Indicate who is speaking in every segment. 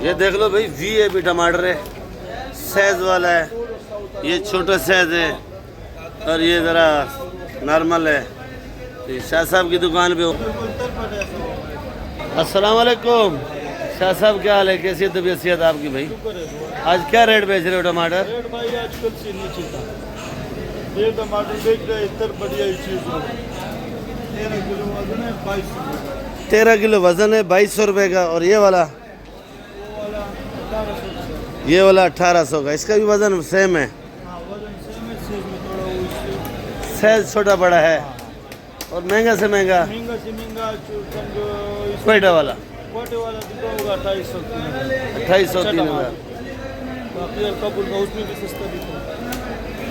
Speaker 1: ये देख लो भाई, वीआईपी टमाटर है, साइज वाला है। ये छोटा साइज है और ये ज़रा नॉर्मल है। तो शाह साहब की दुकान पे हो। अस्सलाम वालेकुम शाह साहब, क्या हाल है? कैसी तबीयत सेहत आपकी भाई? आज क्या रेट बेच रहे हो टमाटर?
Speaker 2: रेट भाई आजकल से नीचे था। ये टमाटर बेच रहे इतना बढ़िया चीज़ है। 13 किलो वजन है 2200।
Speaker 1: 13 किलो वजन है 2200 रुपये का। और ये वाला? ये वाला 1800 का। इसका भी वजन सेम है?
Speaker 2: हाँ वजन सेम है, साइज में थोड़ा वो
Speaker 1: साइज छोटा बड़ा है। और महंगा से महंगा?
Speaker 2: महंगा से महंगा
Speaker 1: कोयटा वाला?
Speaker 2: कोटे वाला तो होगा 2800
Speaker 1: 2800 3000।
Speaker 2: बाकी कबूल का उसमें भी सस्ता बिकता है।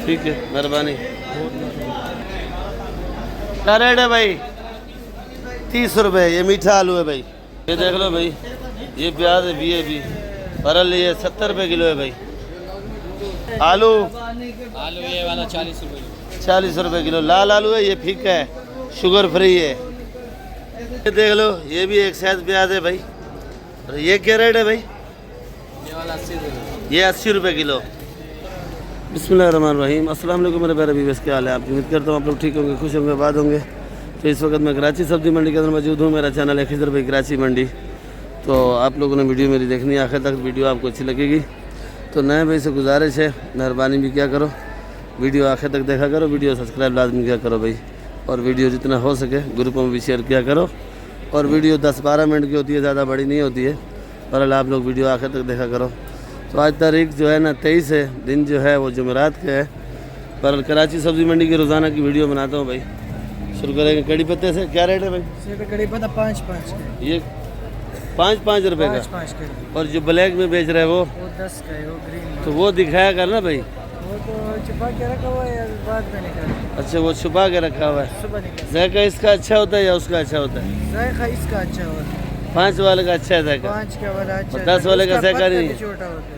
Speaker 1: ठीक है, मेहरबानी। क्या रेट है भाई? 30 रुपये। ये मीठा आलू है भाई। ये देख लो भाई, ये प्याज है वीआईपी परल, ये 70 रुपये किलो है भाई। आलू
Speaker 3: ये वाला 40 रुपये।
Speaker 1: 40 रुपये किलो। लाल आलू है, ये फीका है, शुगर फ्री है। ये देख लो, ये भी एक साइज प्याज है भाई। और ये क्या रेट है भाई?
Speaker 3: ये वाला 80 रुपये।
Speaker 1: ये 80 रुपये किलो। बिस्मिल्लाहिर्रहमानिर्रहीम। अस्सलाम वालेकुम मेरे प्यारे व्यूअर्स, क्या हाल है आपकी? उम्मीद करता हूँ आप लोग ठीक होंगे, खुश होंगे, आबाद होंगे। तो इस वक्त मैं कराची सब्जी मंडी के अंदर मौजूद हूँ। मेरा चैनल है खिजर भाई कराची मंडी। तो आप लोगों ने वीडियो मेरी देखनी है आखिर तक, वीडियो आपको अच्छी लगेगी। तो नए भाई से गुजारिश है, मेहरबानी भी क्या करो, वीडियो आखिर तक देखा करो, वीडियो सब्सक्राइब लाजमी किया करो भाई। और वीडियो जितना हो सके ग्रुपों में भी शेयर किया करो। और वीडियो 10-12 मिनट की होती है, ज़्यादा बड़ी नहीं होती है। और आप लोग वीडियो आखिर तक देखा करो। तो आज तारीख जो है ना 23 है, दिन जो है वो जुमेरात का है। पर कराची सब्ज़ी मंडी की रोज़ाना की वीडियो बनाता हूँ भाई। शुरू करेंगे कड़ी पत्ते से। क्या रेट है भाई?
Speaker 2: कड़ी पत्ता 5-5 का।
Speaker 1: ये 5-5 रुपये का।
Speaker 2: 5 का।
Speaker 1: और जो ब्लैक में बेच रहे हैं वो
Speaker 2: 10 का है, वो ग्रीन।
Speaker 1: तो वो दिखाया कर ना भाई।
Speaker 2: वो तो छुपा के रखा हुआ है, बाद में निकाल।
Speaker 1: अच्छा, वो छुपा के रखा हुआ है।
Speaker 2: सुबह निकाल।
Speaker 1: जायका इसका अच्छा होता है या उसका अच्छा होता है?
Speaker 2: जायका इसका अच्छा होता है।
Speaker 1: 5 वाले का अच्छा है जायका?
Speaker 2: 5 का वाला अच्छा
Speaker 1: और 10 वाले का
Speaker 2: उसका
Speaker 1: जायका नहीं
Speaker 2: पत्ता भी छोटा होता है।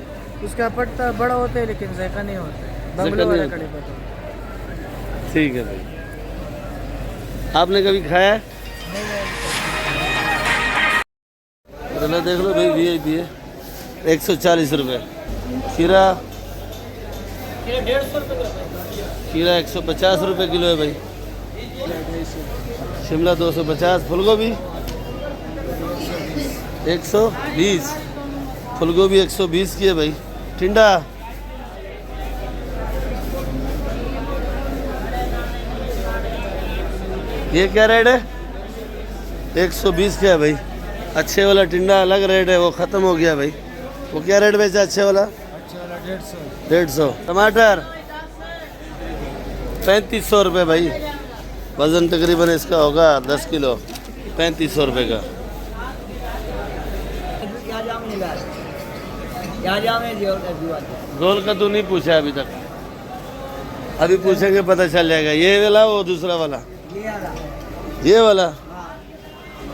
Speaker 2: उसका पत्ता बड़ा होता है लेकिन जायका नहीं होता है। बंगलो वाला कड़ी पत्ता।
Speaker 1: ठीक है भाई। आपने कभी खाया है? करेला देख लो भाई, वीआईपी है, 140 रुपये। खीरा 150 रुपये किलो है भाई। शिमला 250। फूलगोभी 120। फूलगोभी 120 की है भाई। टिंडा ये क्या रेट है? 120 का है भाई। अच्छे वाला टिंडा अलग रेट है, वो ख़त्म हो गया भाई। वो क्या रेट बेचा अच्छे वाला? 150। टमाटर 3500 रुपये भाई। वज़न तकरीबन इसका होगा 10 किलो। 3500 रुपये का। गोल कद्दू नहीं पूछा अभी तक, अभी पूछेंगे पता चल जाएगा। ये वाला वो दूसरा वाला? ये वाला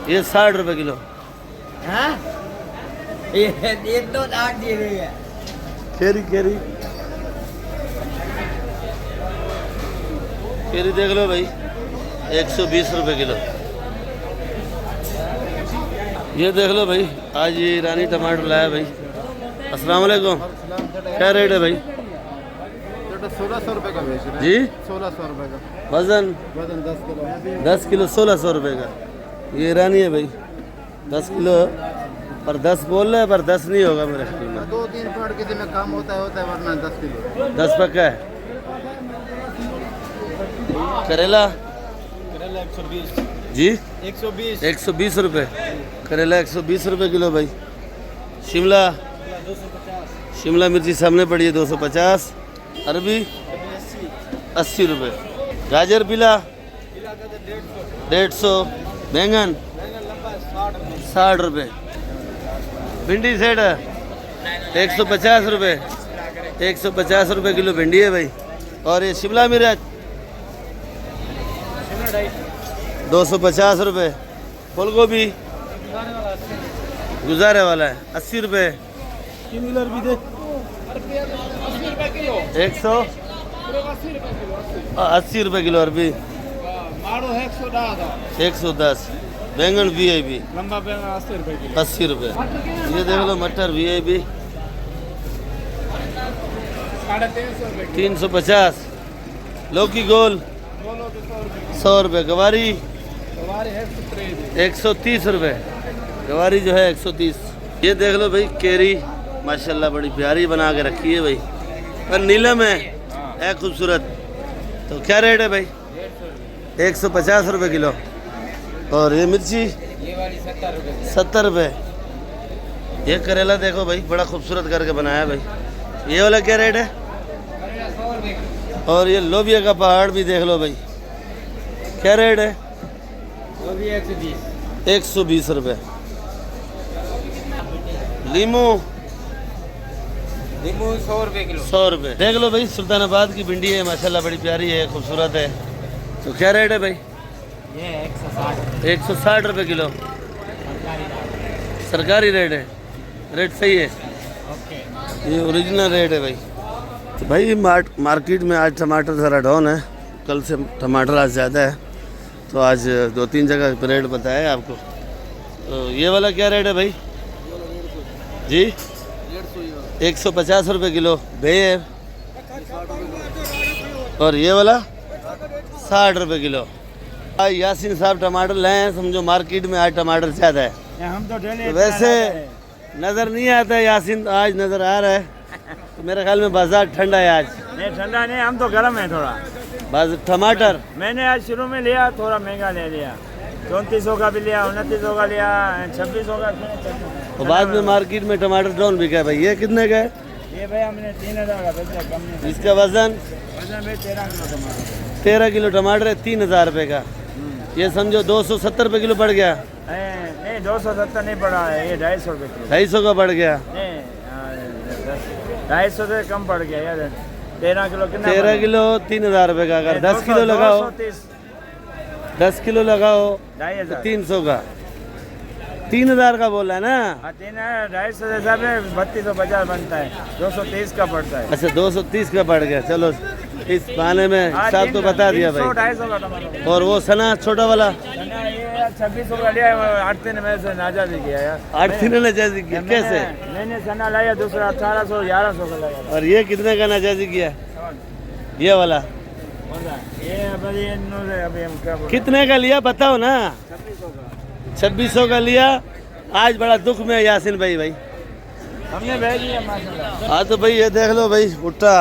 Speaker 1: ये 60 रुपये किलो।
Speaker 3: ये तो 8 दे रही है।
Speaker 1: केरी केरी केरी देख लो भाई, 120 रुपये किलो। ये देख लो भाई, आज ये ईरानी टमाटर लाया भाई। अस्सलाम वालेकुम। क्या रेट है भाई?
Speaker 2: 1600 रुपये का बेच रहे हैं।
Speaker 1: जी
Speaker 2: 1600 रुपये का।
Speaker 1: वजन
Speaker 2: 10 किलो।
Speaker 1: 10 किलो 1600 रुपये का। ये ईरानी है भाई, 10 किलो पर 10 बोल रहे हैं, पर 10 नहीं होगा मेरे ख्याल में।
Speaker 2: 2-3 पॉइंट किसी में कम होता है वरना 10 किलो।
Speaker 1: 10 पक्का है। करेला
Speaker 2: 120
Speaker 1: जी
Speaker 2: 120
Speaker 1: 120 रुपये। करेला 120 रुपये किलो भाई। शिमला
Speaker 2: 250।
Speaker 1: शिमला मिर्ची सामने पड़ी है 250। अरबी 80 रुपये। गाजर पीला 150। बैंगन 60 रुपये। भिंडी सेठ 150 रुपये। 150 रुपये किलो भिंडी है भाई। और ये शिमला मिर्च 250 रुपये। फूल गोभी गुजारे वाला है 80 रुपये।
Speaker 2: किमिलर भी दे
Speaker 1: 180 रुपये किलो। अरबी
Speaker 2: मारो है 110।
Speaker 1: 110। बैंगन वीआईपी
Speaker 3: लंबा बैंगन 80 रुपए किलो
Speaker 1: 80 रुपये। ये देख लो मटर वीआईपी
Speaker 3: 350 रुपए
Speaker 1: 350। लौकी गोल 100 रुपये। गवारी
Speaker 3: हमारे है
Speaker 1: 130 रुपये। गवारी जो है 130। ये देख लो भाई केरी माशाल्लाह बड़ी प्यारी बना के रखी है भाई, पर नीलम है, है खूबसूरत। तो क्या रेट है भाई? 150 रुपये किलो। और ये मिर्ची
Speaker 3: ये वाली 70 रुपए
Speaker 1: 70 रुपये। ये करेला देखो भाई बड़ा खूबसूरत करके बनाया भाई। ये वाला क्या रेट है?
Speaker 3: 100 रुपए
Speaker 1: और ये लोबिया का पहाड़ भी देख लो भाई, क्या रेट है?
Speaker 3: वो भी 120
Speaker 1: 120 रुपये। लीमू
Speaker 3: नींबू 100 रुपए किलो
Speaker 1: 100 रुपये। देख लो भाई सुल्तानाबाद की भिंडी है माशाल्लाह बड़ी प्यारी है, खूबसूरत है। तो क्या रेट है भाई?
Speaker 3: ये 160
Speaker 1: 160 रुपये किलो। सरकारी रेट है, रेट सही है,
Speaker 3: ओके।
Speaker 1: ये ओरिजिनल रेट है भाई। तो भाई मार्केट में आज टमाटर ज़रा डाउन है, कल से टमाटर आज ज़्यादा है, तो आज 2-3 जगह पे रेट बताया आपको। तो ये वाला क्या रेट है भाई जी? 150 रुपये किलो बेर। और ये वाला 60 रुपये किलो। आज यासीन साहब टमाटर लाए हैं, समझो मार्केट में आज टमाटर ज़्यादा है।
Speaker 2: हम तो डेली
Speaker 1: तो वैसे नज़र नहीं आता है यासीन, आज नज़र आ रहा है। तो मेरे ख्याल में बाजार ठंडा है आज।
Speaker 2: नहीं ठंडा नहीं, हम तो गर्म है थोड़ा।
Speaker 1: बस टमाटर
Speaker 2: मैंने आज शुरू में लिया, थोड़ा महंगा ले लिया, 3400 का भी लिया, 2900 का लिया, 2600 का।
Speaker 1: और बाद में मार्केट में टमाटर डाउन बिका है भाई। ये कितने का है?
Speaker 2: ये भाई हमने 3000 का बेचा, कम नहीं।
Speaker 1: इसका वजन
Speaker 2: वजन भाई 13 किलो टमाटर।
Speaker 1: 13 किलो टमाटर है, 3000 रुपये का। ये समझो 270 रुपये किलो बढ़ गया।
Speaker 2: नहीं 270 नहीं पड़ा है, ये 250 रुपये किलो।
Speaker 1: 250 का बढ़ गया।
Speaker 2: नहीं 250 से कम पड़ गया यार। 13 किलो कितना?
Speaker 1: 13 किलो 3000 रुपये का। अगर 10 किलो लगाओ, 10 किलो लगाओ तो
Speaker 2: 2500।
Speaker 1: 300 का। 3000 का बोला है ना?
Speaker 2: हाँ 250 से हिसाब में 3250 बनता है, 230 का पड़ता है।
Speaker 1: अच्छा 230 का बढ़ गया। चलो इस बहाने में हिसाब तो बता दिया भाई।
Speaker 2: 250 का टमाटर।
Speaker 1: और वो सना छोटा वाला
Speaker 2: ये 2600 का लिया, 8 दिन में से नाजा भी किया यार।
Speaker 1: 8 दिन नाजायजी किया कैसे?
Speaker 2: मैंने सना लाया दूसरा 1800 1100 का लाया।
Speaker 1: और ये कितने का नाजायजी किया? ये वाला
Speaker 2: ये अभी हम क्या बोल
Speaker 1: कितने का लिया बताओ ना? 2600 का लिया। आज बड़ा दुख में है यासीन भाई।
Speaker 2: हमने भेज दिया माशाल्लाह।
Speaker 1: हाँ तो भाई ये देख लो भाई भुट्टा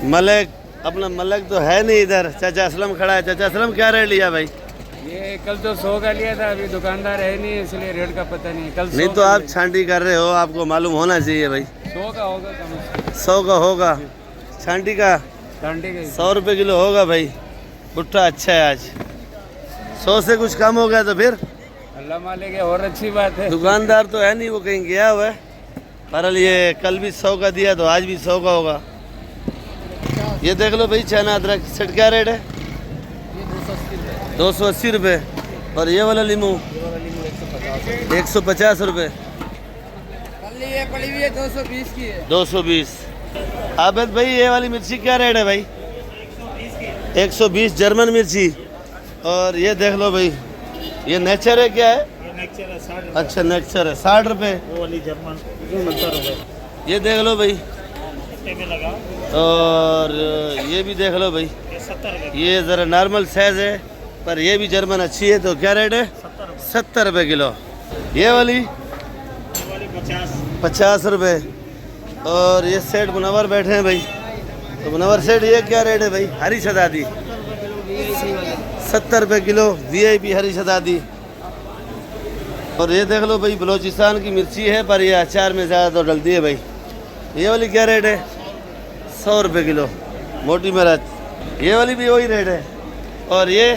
Speaker 1: मलक, अपना मलक तो है नहीं इधर, चाचा असलम खड़ा है। चाचा असलम क्या रेट लिया भाई?
Speaker 3: ये कल तो 100 का लिया था, अभी दुकानदार है नहीं इसलिए रेट का पता नहीं। कल
Speaker 1: नहीं तो आप छांटी कर रहे हो, आपको मालूम होना चाहिए भाई।
Speaker 3: 100 का होगा कम से कम।
Speaker 1: 100 का होगा, छांटी का
Speaker 3: घंटे के
Speaker 1: 100 रुपये किलो होगा भाई। भुट्टा अच्छा है आज। 100 से कुछ कम हो गया तो फिर
Speaker 3: अल्लाह मालिक है, और अच्छी बात है।
Speaker 1: दुकानदार तो है नहीं, वो कहीं गया हुआ है। पर ये कल भी 100 का दिया तो आज भी 100 का होगा। ये देख लो भाई चना अदरक सेट क्या रेट है? 280 रुपये। और ये वाला लीमू 150 रुपये।
Speaker 3: ये पड़ी हुई है 220 की है।
Speaker 1: 220। आबिद भाई ये वाली मिर्ची क्या रेट है भाई? 120 जर्मन मिर्ची। और ये देख लो भाई ये नेचर है क्या है? अच्छा नेचर है 60 रुपये। ये देख लो भाई। और ये भी देख लो भाई, ये ज़रा नॉर्मल साइज़ है पर ये भी जर्मन अच्छी है। तो क्या रेट है? 70 रुपये किलो। ये वाली 50 रुपये। और ये सेठ मुनवर बैठे हैं भाई। तो मुनवर सेठ ये क्या रेट है भाई? हरी शतादी 70 रुपये किलो VIP हरी शतादी। और ये देख लो भाई बलोचिस्तान की मिर्ची है पर ये अचार में ज़्यादा तो डलती है भाई। ये वाली क्या रेट है? 100 रुपये किलो मोटी मिर्च। ये वाली भी वही रेट है। और ये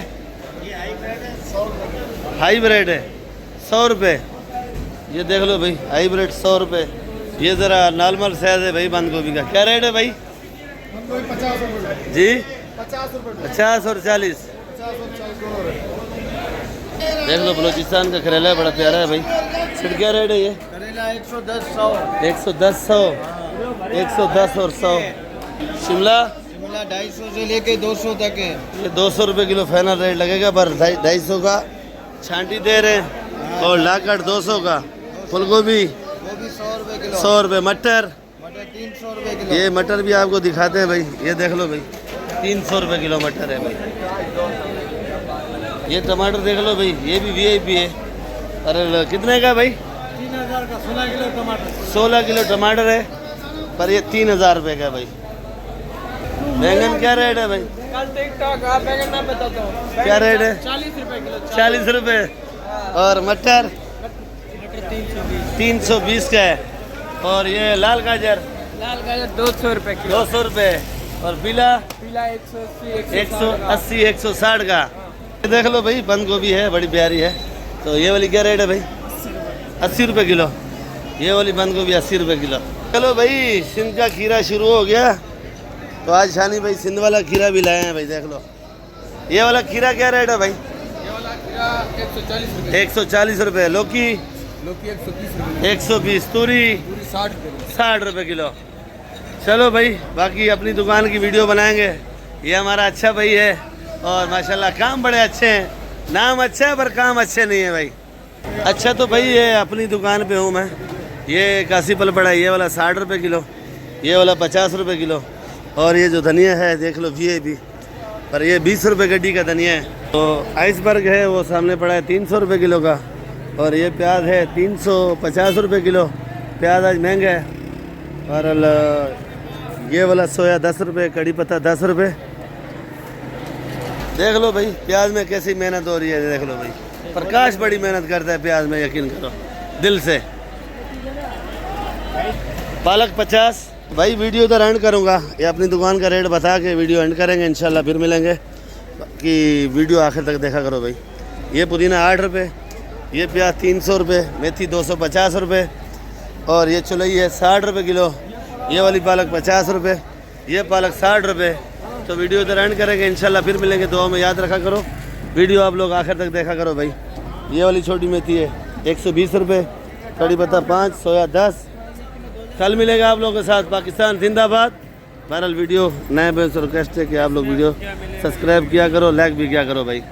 Speaker 1: हाईब्रिड है 100 रुपये। ये देख लो भाई हाईब्रिड 100 रुपये। ये ज़रा नॉर्मल साइज़ है भाई बंद गोभी का। क्या रेट है भाई?
Speaker 2: 50 रुपये
Speaker 1: जी
Speaker 2: 50
Speaker 1: 50 और 40। देख लो बलोचिस्तान का करेला है, बड़ा प्यारा है भाई। फिर क्या रेट है ये?
Speaker 2: करेला 110 100
Speaker 1: 110 100 110 और 100। शिमला
Speaker 2: 250 से लेके 200 तक है।
Speaker 1: ये 200 रुपये किलो फाइनल रेट लगेगा पर 250 का छांटी दे रहे हैं और लाकड़ 200 का, फूल गोभी
Speaker 2: वो भी 100 रुपए किलो,
Speaker 1: 100 रुपये, मटर
Speaker 2: मटर 300 रुपए किलो,
Speaker 1: ये मटर भी आपको दिखाते हैं भाई, ये देख लो भाई 300 रुपये किलो मटर है भाई। ये टमाटर देख लो भाई, ये भी VIP है। अरे कितने का भाई?
Speaker 2: 3000 का 16 किलो टमाटर,
Speaker 1: 16 किलो टमाटर है, पर ये 3000 रुपये का भाई। बैंगन क्या रेट है भाई?
Speaker 2: कल टिकटॉक आप बैगन नाम बताता हूँ,
Speaker 1: क्या रेट है?
Speaker 2: 40 रुपए किलो,
Speaker 1: 40 रुपये। और मटर 320 का है। और ये लाल गाजर
Speaker 3: लाल गाजर 200 रुपए किलो,
Speaker 1: 200 रुपये। और पीला
Speaker 3: पीला 180
Speaker 1: 180 160 का। ये देख लो भाई, बंद गोभी है, बड़ी प्यारी है। तो ये वाली क्या रेट है भाई? 80 रुपये किलो। ये वाली बंद गोभी 80 रुपये किलो। चलो भाई, सिंध का खीरा शुरू हो गया, तो आज शानी भाई सिंध वाला खीरा भी लाए हैं भाई, देख लो। ये वाला खीरा क्या रेट है भाई?
Speaker 3: ये वाला खीरा 140 रुपए,
Speaker 1: 140 रुपये। लौकी
Speaker 3: लौकी 120 रुपए,
Speaker 1: 120। तूरी
Speaker 3: पूरी 60 रुपए।
Speaker 1: 60 रुपये किलो। चलो भाई, बाकी अपनी दुकान की वीडियो बनाएंगे। ये हमारा अच्छा भाई है और माशाल्लाह काम बड़े अच्छे हैं। नाम अच्छा है पर काम अच्छे नहीं है भाई। अच्छा तो भाई ये अपनी दुकान पे हूँ मैं। ये काशी फल पड़ा है, ये वाला 60 रुपये किलो, ये वाला 50 रुपये किलो। और ये जो धनिया है देख लो VIP, पर ये 20 रुपये गड्डी का धनिया है। तो आइसबर्ग है वो सामने पड़ा है 300 रुपये किलो का। और ये प्याज है 350 रुपये किलो, प्याज आज महंगा है। और ये वाला सोया 10 रुपये, कड़ी पत्ता 10 रुपये। देख लो भाई प्याज में कैसी मेहनत हो रही है, देख लो भाई। प्रकाश बड़ी मेहनत करता है प्याज में, यकीन करो दिल से। पालक 50। भाई वीडियो इधर एंड करूँगा, ये अपनी दुकान का रेट बता के वीडियो एंड करेंगे इंशाल्लाह, फिर मिलेंगे। कि वीडियो आखिर तक देखा करो भाई। ये पुदीना 8 रुपये, ये प्याज 300 रुपये, मेथी 250 रुपये। और ये चुलई है 60 रुपये किलो। ये वाली पालक 50 रुपये, ये पालक 60 रुपये। तो वीडियो इधर एंड करेंगे इंशाल्लाह, फिर मिलेंगे। दुआ में याद रखा करो, वीडियो आप लोग आखिर तक देखा करो भाई। ये वाली छोटी मेथी है 120 रुपये, कड़ी पत्ता 5, सोया 10। कल मिलेगा आप लोगों के साथ। पाकिस्तान जिंदाबाद। बहरहाल वीडियो नए बेस रिक्वेस्ट है कि आप लोग वीडियो सब्सक्राइब किया करो, लाइक भी किया करो भाई।